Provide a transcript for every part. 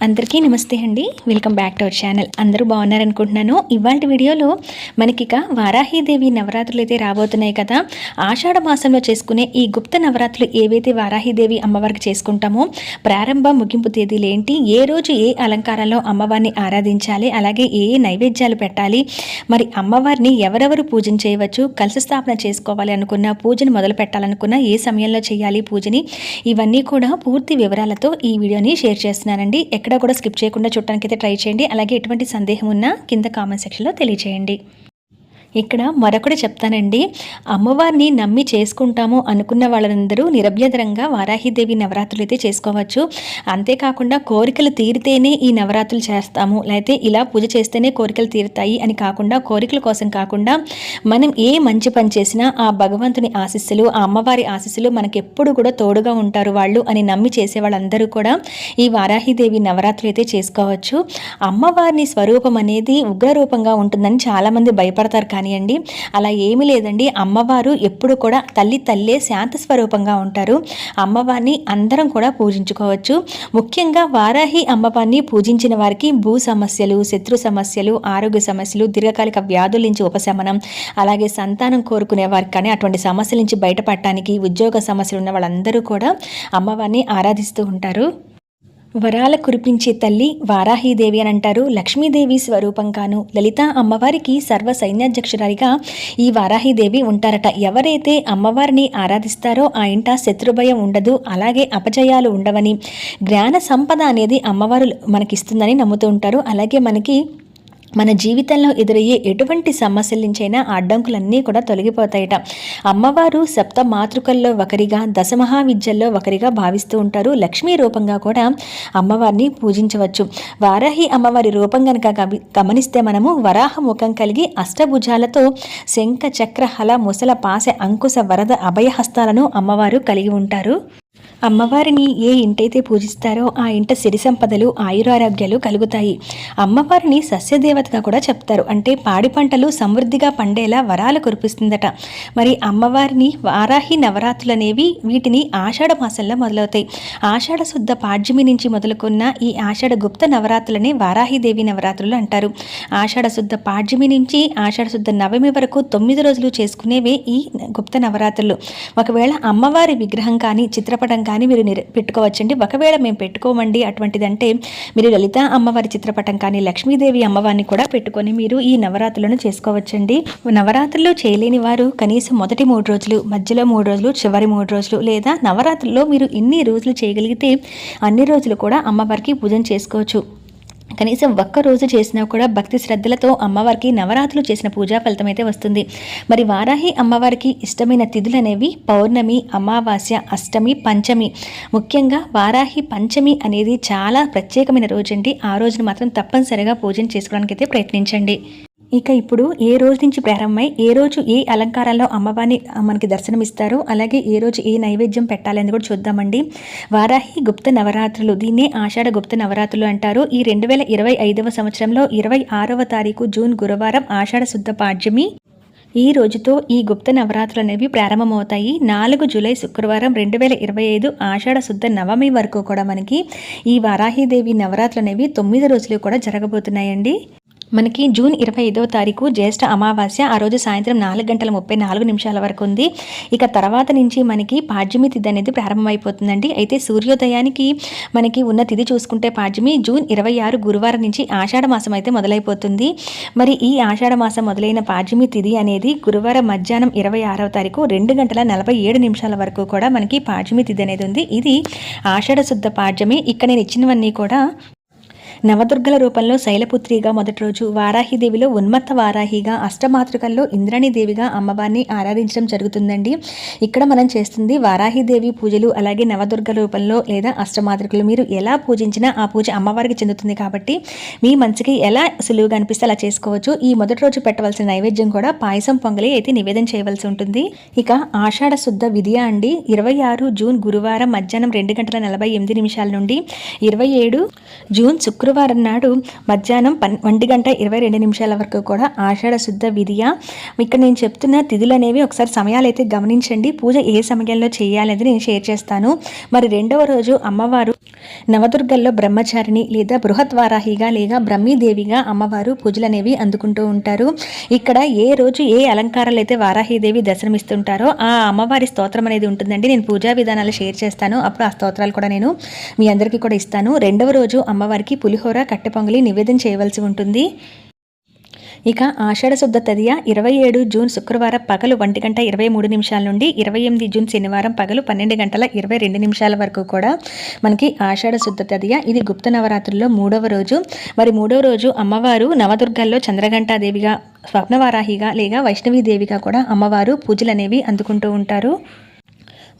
అందరికీ నమస్తే అండి. Welcome back to our channel. అందరూ బాగున్నారనుకుంటున్నాను. ఇవాళ వీడియోలో మనకిక వారాహీదేవి నవరాత్రులు అయితే రాబోతున్నాయి కదా. ఆషాఢ మాసంలో చేసుకునే ఈ గుప్త నవరాత్రులు ఏవైతే వారాహీదేవి అమ్మవారికి చేసుకుంటామో ప్రారంభ ముగింపు తేదీలు ఏంటి, ఏ రోజు ఏ అలంకారంలో అమ్మవారిని ఆరాధించాలి, అలాగే ఏ నైవేద్యాలు పెట్టాలి, మరి అమ్మవారిని ఎవరెవరు పూజన చేయవచ్చు, కలశ స్థాపన చేసుకోవాలి అనుకున్న, పూజను మొదలు పెట్టాలనుకున్న ఏ సమయంలో చేయాలి పూజని, ఇవన్నీ కూడా పూర్తి వివరాలతో ఈ వీడియోని షేర్ చేస్తున్నానండి. ఎక్కడ కూడా స్కిప్ చేయకుండా చూడటానికి అయితే ట్రై చేయండి. అలాగే ఎటువంటి సందేహం ఉన్నా కింద కామెంట్ సెక్షన్లో తెలియచేయండి. ఇక్కడ మరొకటి చెప్తానండి. అమ్మవారిని నమ్మి చేసుకుంటాము అనుకున్న వాళ్ళందరూ నిరభ్యంతరంగా వారాహీదేవి నవరాత్రులు అయితే చేసుకోవచ్చు. అంతేకాకుండా కోరికలు తీరితేనే ఈ నవరాత్రులు చేస్తాము, లేకపోతే ఇలా పూజ చేస్తేనే కోరికలు తీరుతాయి అని కాకుండా, కోరికల కోసం కాకుండా మనం ఏ మంచి పని చేసినా ఆ భగవంతుని ఆశీస్సులు, ఆ అమ్మవారి ఆశీస్సులు మనకి ఎప్పుడు కూడా తోడుగా ఉంటారు వాళ్ళు అని నమ్మి చేసే వాళ్ళందరూ కూడా ఈ వారాహీదేవి నవరాత్రులు అయితే చేసుకోవచ్చు. అమ్మవారిని స్వరూపం అనేది ఉగ్రరూపంగా ఉంటుందని చాలామంది భయపడతారు. కానివ్వండి, అలా ఏమీ లేదండి. అమ్మవారు ఎప్పుడు కూడా తల్లే శాంత స్వరూపంగా ఉంటారు. అమ్మవారిని అందరం కూడా పూజించుకోవచ్చు. ముఖ్యంగా వారాహి అమ్మవారిని పూజించిన వారికి భూ సమస్యలు, శత్రు సమస్యలు, ఆరోగ్య సమస్యలు, దీర్ఘకాలిక వ్యాధుల నుంచి ఉపశమనం, అలాగే సంతానం కోరుకునే వారికి కానీ అటువంటి సమస్యల నుంచి బయటపడటానికి, ఉద్యోగ సమస్యలు ఉన్న వాళ్ళందరూ కూడా అమ్మవారిని ఆరాధిస్తూ ఉంటారు. వరాల కురిపించే తల్లి వారాహీదేవి అని అంటారు. లక్ష్మీదేవి స్వరూపంగాను, లలిత అమ్మవారికి సర్వ సైన్యాధ్యక్షురాలిగా ఈ వారాహీదేవి ఉంటారట. ఎవరైతే అమ్మవారిని ఆరాధిస్తారో ఆ ఇంట శత్రుభయం ఉండదు, అలాగే అపజయాలు ఉండవని, జ్ఞాన సంపద అనేది అమ్మవారు మనకిస్తుందని నమ్ముతూ ఉంటారు. అలాగే మనకి మన జీవితంలో ఎదురయ్యే ఎటువంటి సమస్యల నుంచైనా అడ్డంకులన్నీ కూడా తొలగిపోతాయట. అమ్మవారు సప్త మాతృకల్లో ఒకరిగా, దశమహావిద్యల్లో ఒకరిగా భావిస్తూ ఉంటారు. లక్ష్మీ రూపంగా కూడా అమ్మవారిని పూజించవచ్చు. వారాహి అమ్మవారి రూపం కనుక గమనిస్తే మనము వరాహ ముఖం కలిగి అష్టభుజాలతో శంఖ చక్ర హల ముసల పాశ అంకుశ వరద అభయహస్తాలను అమ్మవారు కలిగి ఉంటారు. అమ్మవారిని ఏ ఇంటైతే పూజిస్తారో ఆ ఇంట సిరి సంపదలు, ఆయురారోగ్యాలు కలుగుతాయి. అమ్మవారిని సస్యదేవతగా కూడా చెప్తారు. అంటే పాడి పంటలు సమృద్ధిగా పండేలా వరాలు కురిపిస్తుందట. మరి అమ్మవారిని వారాహి నవరాత్రులు అనేవి వీటిని ఆషాఢ మాసంలో మొదలవుతాయి. ఆషాఢ శుద్ధ పాడ్యమి నుంచి మొదలుకున్న ఈ ఆషాఢ గుప్త నవరాత్రులని వారాహిదేవి నవరాత్రులు అంటారు. ఆషాఢ శుద్ధ పాడ్యమి నుంచి ఆషాఢ శుద్ధ నవమి వరకు 9 రోజులు చేసుకునేవే ఈ గుప్త నవరాత్రులు. ఒకవేళ అమ్మవారి విగ్రహం కానీ చిత్రపటం కానీ మీరు పెట్టుకోవచ్చండి. ఒకవేళ మేము పెట్టుకోమండి అటువంటిదంటే మీరు లలిత అమ్మవారి చిత్రపటం కానీ లక్ష్మీదేవి అమ్మవారిని కూడా పెట్టుకొని మీరు ఈ నవరాత్రులను చేసుకోవచ్చండి. నవరాత్రులు చేయలేని వారు కనీసం మొదటి 3 రోజులు, మధ్యలో 3 రోజులు, చివరి 3 రోజులు, లేదా నవరాత్రుల్లో మీరు ఎన్ని రోజులు చేయగలిగితే అన్ని రోజులు కూడా అమ్మవారికి పూజన చేసుకోవచ్చు. కనీసం ఒక్క రోజు చేసినా కూడా భక్తి శ్రద్ధలతో అమ్మవారికి నవరాత్రులు చేసిన పూజా ఫలితం అయితే వస్తుంది. మరి వారాహి అమ్మవారికి ఇష్టమైన తిథులు అనేవి పౌర్ణమి, అమావాస్య, అష్టమి, పంచమి. ముఖ్యంగా వారాహి పంచమి అనేది చాలా ప్రత్యేకమైన రోజండి. ఆ రోజును మాత్రం తప్పనిసరిగా పూజన చేసుకోవడానికి అయితే ప్రయత్నించండి. ఇక ఇప్పుడు ఏ రోజు నుంచి ప్రారంభమై ఏ రోజు ఏ అలంకారాల్లో అమ్మవారిని మనకి దర్శనమిస్తారో, అలాగే ఏ రోజు ఏ నైవేద్యం పెట్టాలని కూడా చూద్దామండి. వారాహి గుప్త నవరాత్రులు, దీన్నే ఆషాఢ గుప్త నవరాత్రులు అంటారు. ఈ 2025వ సంవత్సరంలో 26వ తారీఖు జూన్ గురువారం ఆషాఢ శుద్ధ పాడ్యమి. ఈ రోజుతో ఈ గుప్త నవరాత్రులు అనేవి ప్రారంభమవుతాయి. 4 జూలై శుక్రవారం 2025 ఆషాఢ శుద్ధ నవమి వరకు కూడా మనకి ఈ వారాహిదేవి నవరాత్రులు అనేవి 9 రోజులు కూడా జరగబోతున్నాయండి. మనకి జూన్ 25వ తారీఖు జ్యేష్ఠ అమావాస్య. ఆ రోజు సాయంత్రం 4:34 వరకు ఉంది. ఇక తర్వాత నుంచి మనకి పాడ్యమి తిథి అనేది ప్రారంభమైపోతుందండి. అయితే సూర్యోదయానికి మనకి ఉన్న తిథి చూసుకుంటే పాడ్యమి జూన్ 26 గురువారం నుంచి ఆషాఢ మాసం అయితే మొదలైపోతుంది. మరి ఈ ఆషాఢ మాసం మొదలైన పాడ్యమి తిథి అనేది గురువారం మధ్యాహ్నం 26వ తారీఖు 2:47 వరకు కూడా మనకి పాడ్యమి తిథి అనేది ఉంది. ఇది ఆషాఢ శుద్ధ పాడ్యమి. ఇక్కడ నేను ఇచ్చినవన్నీ కూడా నవదుర్గల రూపంలో శైలపుత్రిగా మొదటి రోజు, వారాహిదేవిలో ఉన్మత్త వారాహిగా, అష్టమాతృకల్లో ఇంద్రాణీదేవిగా అమ్మవారిని ఆరాధించడం జరుగుతుందండి. ఇక్కడ మనం చేస్తుంది వారాహిదేవి పూజలు, అలాగే నవదుర్గల రూపంలో లేదా అష్టమాతృకలు. మీరు ఎలా పూజించినా ఆ పూజ అమ్మవారికి చెందుతుంది కాబట్టి మీ మనసుకి ఎలా సులువుగా అనిపిస్తే అలా చేసుకోవచ్చు. ఈ మొదటి రోజు పెట్టవలసిన నైవేద్యం కూడా పాయసం పొంగలి అయితే నివేదన చేయవలసి ఉంటుంది. ఇక ఆషాఢ శుద్ధ విధియ అండి. 26 జూన్ గురువారం మధ్యాహ్నం 2:48 నుండి 27 జూన్ శుక్రవారం నాడు మధ్యాహ్నం 1:22 వరకు కూడా ఆషాఢ శుద్ధ విధియ. ఇక్కడ నేను చెప్తున్న తిథులు అనేవి ఒకసారి సమయాలు అయితే గమనించండి. పూజ ఏ సమయంలో చేయాలనేది నేను షేర్ చేస్తాను. మరి రెండవ రోజు అమ్మవారు నవదుర్గల్లో బ్రహ్మచారిణి లేదా బృహత్ వారాహిగా లేదా బ్రహ్మీదేవిగా అమ్మవారు పూజలు అనేవి అందుకుంటూ ఉంటారు. ఇక్కడ ఏ రోజు ఏ అలంకారాలు అయితే వారాహీదేవి దర్శనమిస్తుంటారో ఆ అమ్మవారి స్తోత్రం అనేది ఉంటుందండి. నేను పూజా విధానాలు షేర్ చేస్తాను. అప్పుడు ఆ స్తోత్రాలు కూడా నేను మీ అందరికీ కూడా ఇస్తాను. రెండవ రోజు అమ్మవారికి పులిహోర కట్టె పొంగలి నివేదన చేయవలసి ఉంటుంది. ఇక ఆషాఢ శుద్ధ తదియ 27 జూన్ శుక్రవారం పగలు 1:23 నుండి 28 జూన్ శనివారం పగలు 12:22 వరకు కూడా మనకి ఆషాఢ శుద్ధ తదియ. ఇది గుప్త నవరాత్రుల్లో 3వ రోజు. మరి 3వ రోజు అమ్మవారు నవదుర్గల్లో చంద్రఘంటాదేవిగా, స్వప్నవారాహిగా లేదా వైష్ణవీదేవిగా కూడా అమ్మవారు పూజలు అనేవి అందుకుంటూ ఉంటారు.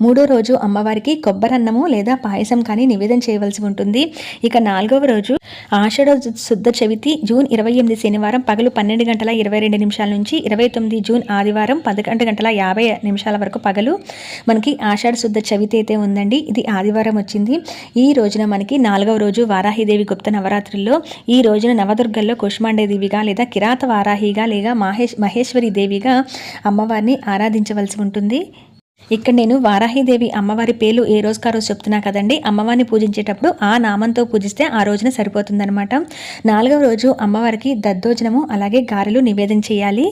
3వ రోజు అమ్మవారికి కొబ్బరన్నము లేదా పాయసం కానీ నివేదన చేయవలసి ఉంటుంది. ఇక 4వ రోజు ఆషాఢ శుద్ధ చవితి జూన్ 28 శనివారం పగలు 12:22 నుంచి 29 జూన్ ఆదివారం 11:50 వరకు పగలు మనకి ఆషాఢ శుద్ధ చవితి అయితే ఉందండి. ఇది ఆదివారం వచ్చింది. ఈ రోజున మనకి 4వ రోజు వారాహిదేవి గుప్త నవరాత్రుల్లో ఈ రోజున నవదుర్గల్లో కుష్మాండేదేవిగా లేదా కిరాత వారాహిగా లేదా మహేశ్వరి దేవిగా అమ్మవారిని ఆరాధించవలసి ఉంటుంది. ఇక్కడ నేను వారాహిదేవి అమ్మవారి పేర్లు ఏ రోజుకా రోజు చెప్తున్నా కదండి. అమ్మవారిని పూజించేటప్పుడు ఆ నామంతో పూజిస్తే ఆ రోజున సరిపోతుందన్నమాట. 4వ రోజు అమ్మవారికి దద్దోజనము అలాగే గారెలు నివేదన చేయాలి.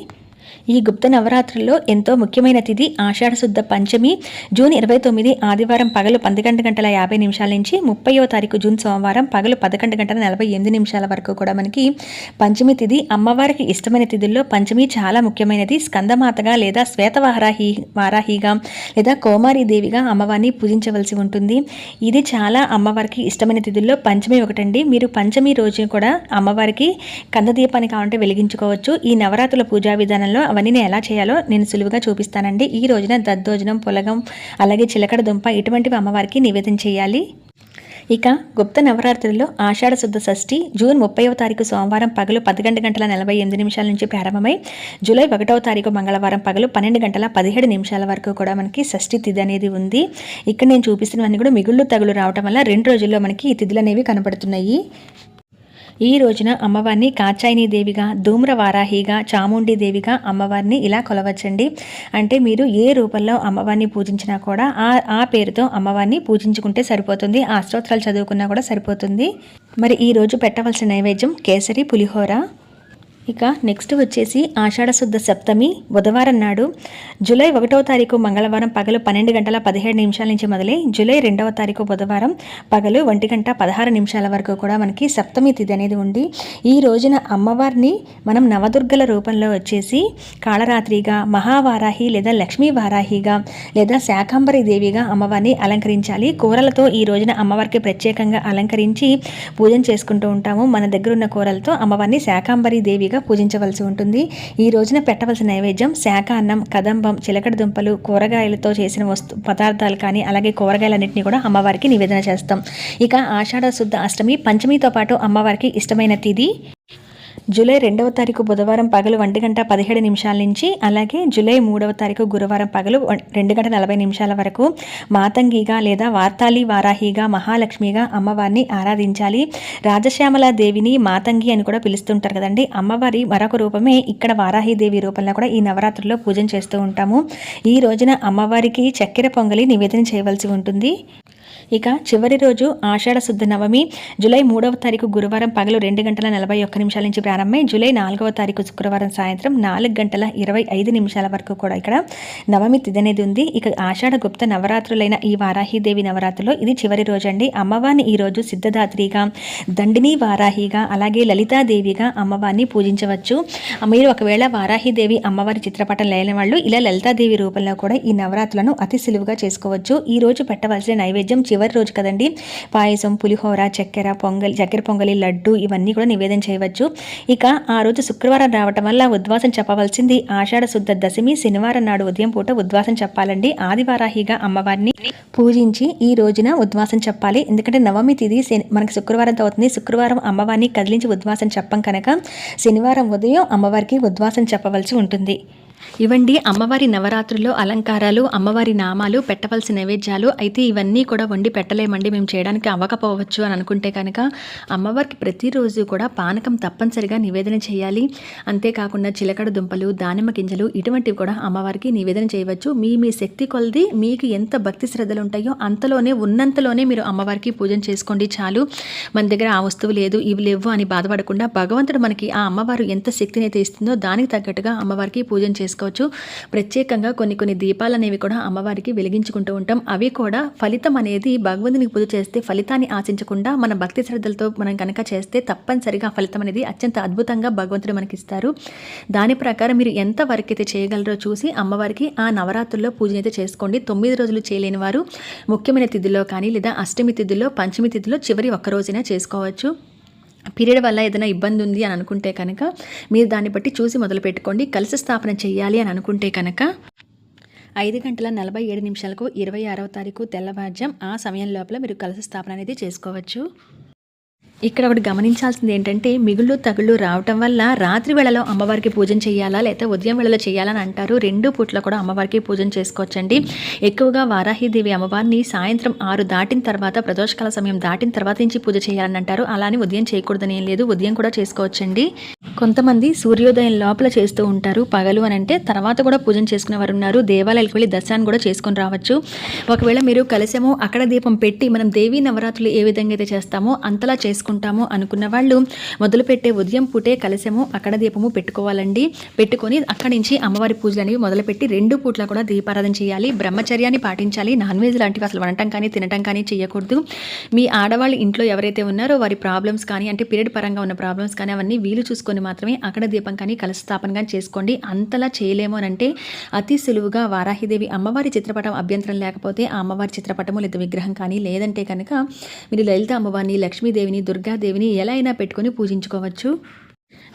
ఈ గుప్త నవరాత్రుల్లో ఎంతో ముఖ్యమైన తిథి ఆషాఢ శుద్ధ పంచమి జూన్ 29 ఆదివారం పగలు 11:50 నుంచి 30వ తారీఖు జూన్ సోమవారం పగలు 11:48 వరకు కూడా మనకి పంచమి తిథి. అమ్మవారికి ఇష్టమైన తిథుల్లో పంచమి చాలా ముఖ్యమైనది. స్కందమాతగా లేదా వారాహిగా లేదా కోమారీదేవిగా అమ్మవారిని పూజించవలసి ఉంటుంది. ఇది చాలా అమ్మవారికి ఇష్టమైన తిథుల్లో పంచమి ఒకటండి. మీరు పంచమి రోజు కూడా అమ్మవారికి కందదీపాన్ని కావాలంటే వెలిగించుకోవచ్చు. ఈ నవరాత్రుల పూజా విధానంలో అవన్నీ ఎలా చేయాలో నేను సులువుగా చూపిస్తానండి. ఈ రోజున దద్దోజనం, పులగం అలాగే చిలకడ దుంప ఇటువంటివి అమ్మవారికి నివేదన చేయాలి. ఇక గుప్త నవరాత్రుల్లో ఆషాఢ శుద్ధ షష్ఠి జూన్ 30వ తారీఖు సోమవారం పగలు 11:48 నుంచి ప్రారంభమై జూలై 1వ తారీఖు మంగళవారం పగలు 12:17 వరకు కూడా మనకి షష్ఠి తిథి అనేది ఉంది. ఇక్కడ నేను చూపిస్తున్నవన్నీ కూడా మిగుళ్ళు తగులు రావటం వల్ల 2 రోజుల్లో మనకి ఈ తిథులు అనేవి కనబడుతున్నాయి. ఈ రోజున అమ్మవారిని కాచాయిని దేవిగా, ధూమ్ర వారాహిగా, చాముండి దేవిగా అమ్మవారిని ఇలా కొలవచ్చండి. అంటే మీరు ఏ రూపంలో అమ్మవారిని పూజించినా కూడా ఆ పేరుతో అమ్మవారిని పూజించుకుంటే సరిపోతుంది. ఆ స్తోత్రాలు చదువుకున్నా కూడా సరిపోతుంది. మరి ఈరోజు పెట్టవలసిన నైవేద్యం కేసరి పులిహోర. ఇక నెక్స్ట్ వచ్చేసి ఆషాఢ శుద్ధ సప్తమి బుధవారం నాడు జూలై 1వ తారీఖు మంగళవారం పగలు 12:17 నుంచి మొదలై జూలై 2వ తారీఖు బుధవారం పగలు 1:16 వరకు కూడా మనకి సప్తమి తిథి అనేది ఉంది. ఈ రోజున అమ్మవారిని మనం నవదుర్గల రూపంలో వచ్చేసి కాళరాత్రిగా, మహావారాహి లేదా లక్ష్మీ వారాహిగా లేదా శాకంబరి దేవిగా అమ్మవారిని అలంకరించాలి. కూరలతో ఈ రోజున అమ్మవారికి ప్రత్యేకంగా అలంకరించి పూజన చేసుకుంటూ ఉంటాము. మన దగ్గర ఉన్న కూరలతో అమ్మవారిని శాకంబరి దేవిగా పూజించవలసి ఉంటుంది. ఈ రోజున పెట్టవలసిన నైవేద్యం శాకాన్నం, కదంబం, చిలకడ దుంపలు, కూరగాయలతో చేసిన పదార్థాలు కానీ అలాగే కూరగాయలన్నింటినీ కూడా అమ్మవారికి నివేదన చేస్తాం. ఇక ఆషాఢ శుద్ధ అష్టమి పంచమితో పాటు అమ్మవారికి ఇష్టమైన తిథి జూలై 2వ తారీఖు బుధవారం పగలు 1:17 నుంచి అలాగే జూలై 3వ తారీఖు గురువారం పగలు 2:40 వరకు మాతంగిగా లేదా వార్తాళి వారాహిగా, మహాలక్ష్మిగా అమ్మవారిని ఆరాధించాలి. రాజశ్యామల దేవిని మాతంగి అని కూడా పిలుస్తుంటారు కదండి. అమ్మవారి మరొక రూపమే ఇక్కడ వారాహిదేవి రూపంలో కూడా ఈ నవరాత్రుల్లో పూజన చేస్తూ ఉంటాము. ఈ రోజున అమ్మవారికి చక్కెర పొంగలి నివేదన చేయవలసి ఉంటుంది. ఇక చివరి రోజు ఆషాఢ శుద్ధ నవమి జూలై 3వ తారీఖు గురువారం పగలు 2:41 నుంచి ప్రారంభమై జూలై 4వ తారీఖు శుక్రవారం సాయంత్రం 4:25 వరకు కూడా ఇక్కడ నవమి తిథి అనేది ఉంది. ఇక ఆషాఢ గుప్త నవరాత్రులైన ఈ వారాహిదేవి నవరాత్రిలో ఇది చివరి రోజు అండి. అమ్మవారిని ఈరోజు సిద్ధదాత్రిగా, దండిని వారాహిగా అలాగే లలితాదేవిగా అమ్మవారిని పూజించవచ్చు. మీరు ఒకవేళ వారాహిదేవి అమ్మవారి చిత్రపటం లేని వాళ్ళు ఇలా లలితాదేవి రూపంలో కూడా ఈ నవరాత్రులను అతి సులువుగా చేసుకోవచ్చు. ఈ రోజు పెట్టవలసిన నైవేద్యం చివరి రోజు కదండి. పాయసం, పులిహోర, చక్కెర పొంగలి, లడ్డు ఇవన్నీ కూడా నివేదన చేయవచ్చు. ఇక ఆ రోజు శుక్రవారం రావటం వల్ల ఉద్వాసం చెప్పవలసింది ఆషాఢ శుద్ధ దశమి శనివారం నాడు ఉదయం పూట ఉద్వాసం చెప్పాలండి. ఆదివారాహిగా అమ్మవారిని పూజించి ఈ రోజున ఉద్వాసం చెప్పాలి. ఎందుకంటే నవమి తిథి మనకి శుక్రవారంతో అవుతుంది. శుక్రవారం అమ్మవారిని కదిలించి ఉద్వాసం చెప్పం కనుక శనివారం ఉదయం అమ్మవారికి ఉద్వాసం చెప్పవలసి ఉంటుంది. ఇవండి అమ్మవారి నవరాత్రుల్లో అలంకారాలు, అమ్మవారి నామాలు, పెట్టవలసిన నైవేద్యాలు. అయితే ఇవన్నీ కూడా వండి పెట్టలేమండి, మేము చేయడానికి అవ్వకపోవచ్చు అని అనుకుంటే కనుక అమ్మవారికి ప్రతిరోజు కూడా పానకం తప్పనిసరిగా నివేదన చేయాలి. అంతేకాకుండా చిలకడ దుంపలు, దానిమ్మ గింజలు ఇటువంటివి కూడా అమ్మవారికి నివేదన చేయవచ్చు. మీ శక్తి కొలది మీకు ఎంత భక్తి శ్రద్ధలు ఉంటాయో ఉన్నంతలోనే మీరు అమ్మవారికి పూజన చేసుకోండి చాలు. మన దగ్గర ఆ వస్తువు లేదు, ఇవి లేవు అని బాధపడకుండా భగవంతుడు మనకి ఆ అమ్మవారు ఎంత శక్తిని అయితే ఇస్తుందో దానికి తగ్గట్టుగా అమ్మవారికి పూజన చేసుకోవచ్చు. ప్రత్యేకంగా కొన్ని దీపాలు అనేవి కూడా అమ్మవారికి వెలిగించుకుంటూ ఉంటాం. అవి కూడా ఫలితం అనేది భగవంతునికి పూజ చేస్తే ఫలితాన్ని ఆశించకుండా మన భక్తి శ్రద్ధలతో మనం కనుక చేస్తే తప్పనిసరిగా ఫలితం అనేది అత్యంత అద్భుతంగా భగవంతుడు మనకి ఇస్తారు. దాని ప్రకారం మీరు ఎంత వరకు అయితే చేయగలరో చూసి అమ్మవారికి ఆ నవరాత్రుల్లో పూజ అయితే చేసుకోండి. 9 రోజులు చేయలేని వారు ముఖ్యమైన తిథిలో కానీ లేదా అష్టమి తిథిలో, పంచమి తిథిలో చివరి ఒక్క రోజైనా చేసుకోవచ్చు. పీరియడ్ వల్ల ఏదైనా ఇబ్బంది ఉంది అని అనుకుంటే కనుక మీరు దాన్ని బట్టి చూసి మొదలు పెట్టుకోండి. కలశ స్థాపన చేయాలి అని అనుకుంటే కనుక 5:47 26వ తారీఖు తెల్లవారుజాం ఆ సమయం లోపల మీరు కలశ స్థాపన అనేది చేసుకోవచ్చు. ఇక్కడ ఒకటి గమనించాల్సింది ఏంటంటే మిగుళ్ళు తగుళ్ళు రావటం వల్ల రాత్రి వేళలో అమ్మవారికి పూజన చేయాలా లేకపోతే ఉదయం వేళలో చేయాలని అంటారు. 2 పూట్ల కూడా అమ్మవారికి పూజన చేసుకోవచ్చండి. ఎక్కువగా వారాహిదేవి అమ్మవారిని సాయంత్రం 6 దాటిన తర్వాత ప్రదోషకాల సమయం దాటిన తర్వాత నుంచి పూజ చేయాలని అంటారు. అలానే ఉదయం చేయకూడదని ఏం లేదు, ఉదయం కూడా చేసుకోవచ్చండి. కొంతమంది సూర్యోదయం లోపల చేస్తూ ఉంటారు, పగలు అని అంటే తర్వాత కూడా పూజన చేసుకునే వారు ఉన్నారు. దేవాలయాలకు వెళ్ళి దర్శనాన్ని కూడా చేసుకొని రావచ్చు. ఒకవేళ మీరు కలశము అక్కడ దీపం పెట్టి మనం దేవీ నవరాత్రులు ఏ విధంగా అయితే చేస్తామో అంతలా చేసుకుంటాము అనుకున్న వాళ్ళు మొదలుపెట్టే ఉదయం పూటే కలశము అక్కడ దీపము పెట్టుకోవాలండి. పెట్టుకొని అక్కడి నుంచి అమ్మవారి పూజలు అనేవి మొదలుపెట్టి 2 పూట్ల కూడా దీపారాధన చేయాలి. బ్రహ్మచర్యాన్ని పాటించాలి. నాన్ వెజ్ లాంటివి అసలు వండటం కానీ తినటం కానీ చేయకూడదు. మీ ఆడవాళ్ళు ఇంట్లో ఎవరైతే ఉన్నారో వారి ప్రాబ్లమ్స్ కానీ అంటే పీరియడ్ పరంగా ఉన్న ప్రాబ్లమ్స్ కానీ అవన్నీ వీలు చూసుకొని మాత్రమే అక్కడ దీపం కానీ కలశ స్థాపన కానీ చేసుకోండి. అంతలా చేయలేము అని అంటే అతి సులువుగా వారాహిదేవి అమ్మవారి చిత్రపటం అభ్యంతరం లేకపోతే ఆ అమ్మవారి చిత్రపటము లేదా విగ్రహం కానీ లేదంటే కనుక మీరు లలిత అమ్మవారిని, లక్ష్మీదేవిని, దుర్గాదేవిని ఎలా అయినా పెట్టుకొని పూజించుకోవచ్చు.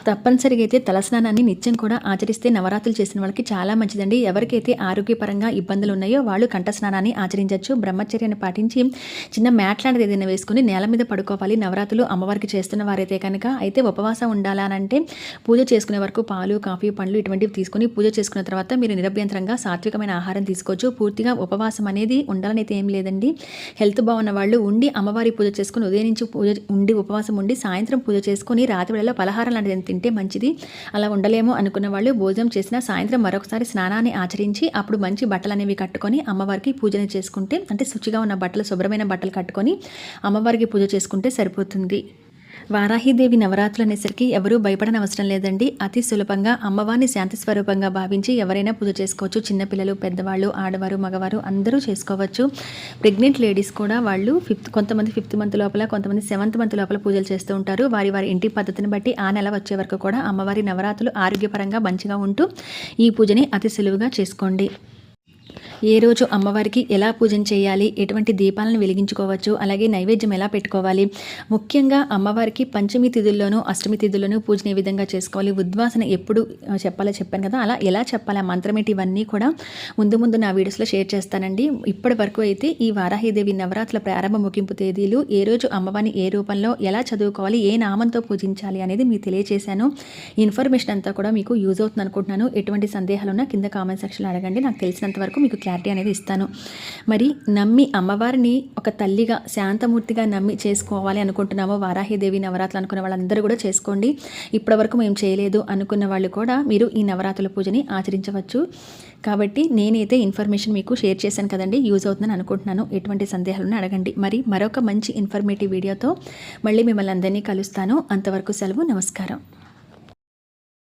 తప్పనిసరిగా అయితే తలస్నానాన్ని నిత్యం కూడా ఆచరిస్తే నవరాత్రులు చేసిన వాళ్ళకి చాలా మంచిదండి. ఎవరికైతే ఆరోగ్యపరంగా ఇబ్బందులు ఉన్నాయో వాళ్ళు కంఠ స్నానాన్ని ఆచరించవచ్చు. బ్రహ్మచర్యాన్ని పాటించి చిన్న మ్యాట్ లాంటిది ఏదైనా వేసుకుని నేల మీద పడుకోవాలి. నవరాత్రులు అమ్మవారికి చేస్తున్న వారైతే కనుక అయితే ఉపవాసం ఉండాలనంటే పూజ చేసుకునే వరకు పాలు, కాఫీ, పండ్లు ఇటువంటివి తీసుకుని పూజ చేసుకున్న తర్వాత మీరు నిరభ్యంతరంగా సాత్వికమైన ఆహారం తీసుకోవచ్చు. పూర్తిగా ఉపవాసం అనేది ఉండాలని అయితే ఏం లేదండి. హెల్త్ బాగున్న వాళ్ళు ఉండి అమ్మవారి పూజ చేసుకుని ఉదయం నుంచి పూజ ఉండి ఉపవాసం ఉండి సాయంత్రం పూజ చేసుకుని రాత్రి వేళలో పలహారం లాంటిది తింటే మంచిది. అలా ఉండలేము అనుకున్న వాళ్ళు భోజనం చేసిన సాయంత్రం మరొకసారి స్నానాన్ని ఆచరించి అప్పుడు మంచి బట్టలు అనేవి కట్టుకొని అమ్మవారికి పూజన చేసుకుంటే అంటే శుచిగా ఉన్న బట్టలు, శుభ్రమైన బట్టలు కట్టుకొని అమ్మవారికి పూజ చేసుకుంటే సరిపోతుంది. వారాహిదేవి నవరాత్రులు అనేసరికి ఎవరూ భయపడని అవసరం లేదండి. అతి సులభంగా అమ్మవారిని శాంతి స్వరూపంగా భావించి ఎవరైనా పూజ చేసుకోవచ్చు. చిన్నపిల్లలు, పెద్దవాళ్ళు, ఆడవారు, మగవారు అందరూ చేసుకోవచ్చు. ప్రెగ్నెంట్ లేడీస్ కూడా వాళ్ళు కొంతమంది 5th మంత్ లోపల, కొంతమంది 7th మంత్ లోపల పూజలు చేస్తూ ఉంటారు. వారి ఇంటి పద్ధతిని బట్టి ఆ నెల వచ్చే వరకు కూడా అమ్మవారి నవరాత్రులు ఆరోగ్యపరంగా మంచిగా ఉంటూ ఈ పూజని అతి సులువుగా చేసుకోండి. ఏ రోజు అమ్మవారికి ఎలా పూజన చేయాలి, ఎటువంటి దీపాలను వెలిగించుకోవచ్చు, అలాగే నైవేద్యం ఎలా పెట్టుకోవాలి, ముఖ్యంగా అమ్మవారికి పంచమి తిథుల్లోనూ అష్టమి తిథుల్లోనూ పూజన ఏ విధంగా చేసుకోవాలి, ఉద్వాసన ఎప్పుడు చెప్పాలో చెప్పాను కదా, అలా ఎలా చెప్పాలి, ఆ మంత్రం ఏంటి, ఇవన్నీ కూడా ముందు నా వీడియోస్లో షేర్ చేస్తానండి. ఇప్పటి వరకు అయితే ఈ వారాహిదేవి నవరాత్రుల ప్రారంభ ముగింపు తేదీలు, ఏ రోజు అమ్మవారిని ఏ రూపంలో ఎలా చదువుకోవాలి, ఏ నామంతో పూజించాలి అనేది మీకు తెలియజేశాను. ఈ ఇన్ఫర్మేషన్ అంతా కూడా మీకు యూజ్ అవుతుంది అనుకుంటున్నాను. ఎటువంటి సందేహాలు ఉన్నా కింద కామెంట్ సెక్షన్లో అడగండి. నాకు తెలిసినంత వరకు మీకు క్లారిటీ అనేది ఇస్తాను. మరి నమ్మి అమ్మవారిని ఒక తల్లిగా, శాంతమూర్తిగా నమ్మి చేసుకోవాలి అనుకుంటున్నామో వారాహిదేవి నవరాత్రులు అనుకున్న వాళ్ళందరూ కూడా చేసుకోండి. ఇప్పటి వరకు మేము చేయలేదు అనుకున్న వాళ్ళు కూడా మీరు ఈ నవరాత్రుల పూజని ఆచరించవచ్చు. కాబట్టి నేనైతే ఇన్ఫర్మేషన్ మీకు షేర్ చేశాను కదండి, యూజ్ అవుతుందని అనుకుంటున్నాను. ఎటువంటి సందేహాలను అడగండి. మరి మరొక మంచి ఇన్ఫర్మేటివ్ వీడియోతో మళ్ళీ మిమ్మల్ని అందరినీ కలుస్తాను. అంతవరకు సెలవు. నమస్కారం.